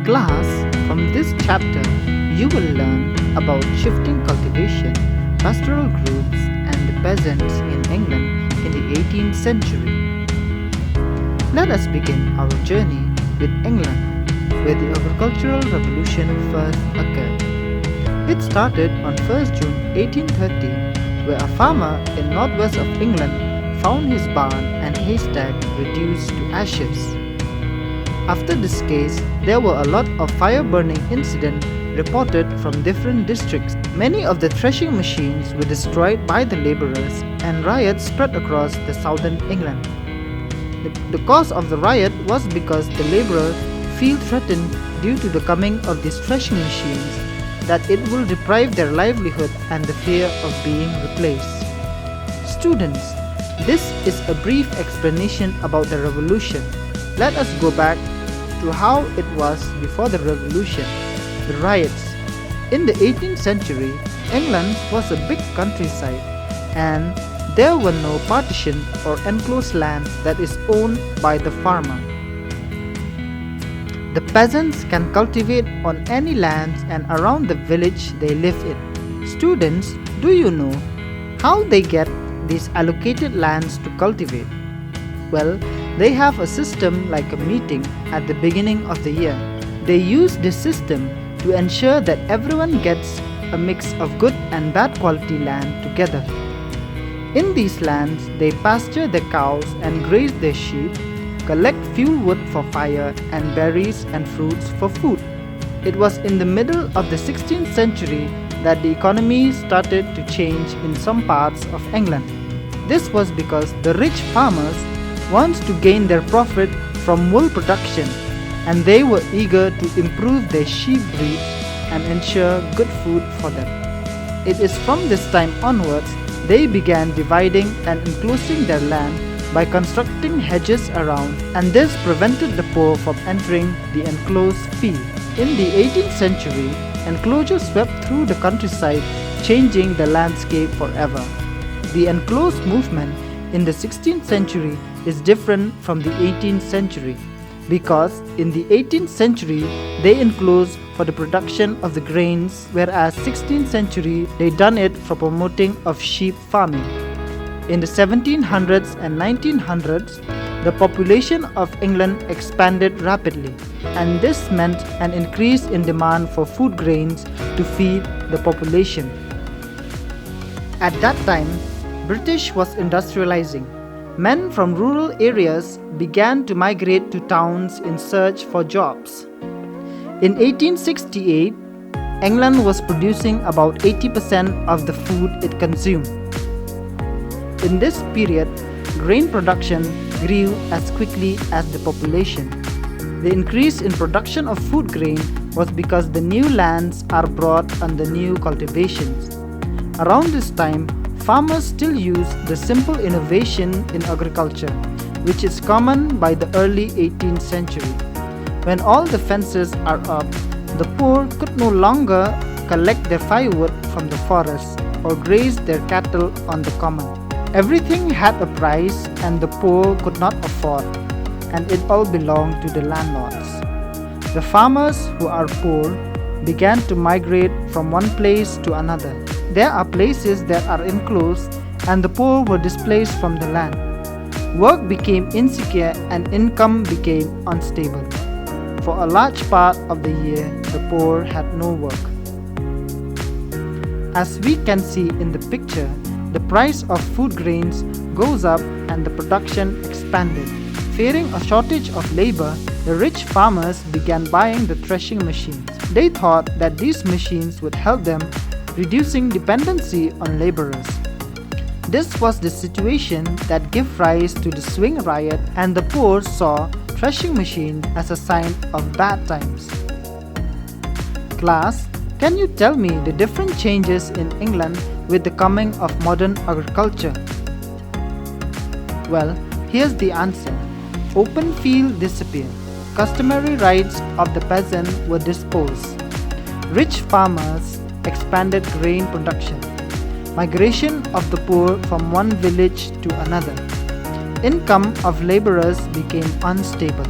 Class, from this chapter, you will learn about shifting cultivation, pastoral groups, and the peasants in England in the 18th century. Let us begin our journey with England, where the agricultural revolution first occurred. It started on 1st June 1830, where a farmer in northwest of England found his barn and haystack reduced to ashes. After this case, there were a lot of fire-burning incidents reported from different districts. Many of the threshing machines were destroyed by the laborers, and riots spread across the southern England. The cause of the riot was because the laborers feel threatened due to the coming of these threshing machines, that it will deprive their livelihood and the fear of being replaced. Students, this is a brief explanation about the revolution. Let us go back to how it was before the revolution, the riots. In the 18th century, England was a big countryside, and there were no partition or enclosed land that is owned by the farmer. The peasants can cultivate on any lands and around the village they live in. Students, do you know how they get these allocated lands to cultivate? Well, they have a system like a meeting at the beginning of the year. They use this system to ensure that everyone gets a mix of good and bad quality land together. In these lands, they pasture their cows and graze their sheep, collect fuel wood for fire, and berries and fruits for food. It was in the middle of the 16th century that the economy started to change in some parts of England. This was because the rich farmers wanted to gain their profit from wool production, and they were eager to improve their sheep breed and ensure good food for them. It is from this time onwards they began dividing and enclosing their land by constructing hedges around, and this prevented the poor from entering the enclosed field. In the 18th century, enclosures swept through the countryside, changing the landscape forever. The enclosed movement in the 16th century is different from the 18th century, because in the 18th century they enclosed for the production of the grains, whereas 16th century they done it for promoting of sheep farming. In the 1700s and 1900s, the population of England expanded rapidly, and this meant an increase in demand for food grains to feed the population. At that time, British was industrializing. Men from rural areas began to migrate to towns in search for jobs. In 1868, England was producing about 80% of the food it consumed. In this period, grain production grew as quickly as the population. The increase in production of food grain was because the new lands are brought under new cultivations. Around this time, farmers still use the simple innovation in agriculture, which is common by the early 18th century. When all the fences are up, the poor could no longer collect their firewood from the forest or graze their cattle on the common. Everything had a price, and the poor could not afford, and it all belonged to the landlords. The farmers who are poor began to migrate from one place to another. There are places that are enclosed, and the poor were displaced from the land. Work became insecure and income became unstable. For a large part of the year, the poor had no work. As we can see in the picture, the price of food grains goes up and the production expanded. Fearing a shortage of labor, the rich farmers began buying the threshing machines. They thought that these machines would help them, reducing dependency on laborers. This was the situation that gave rise to the swing riot, and the poor saw threshing machines as a sign of bad times. Class, can you tell me the different changes in England with the coming of modern agriculture? Well, here's the answer. Open field disappeared. Customary rights of the peasant were disposed. Rich farmers expanded grain production. Migration of the poor from one village to another. Income of laborers became unstable.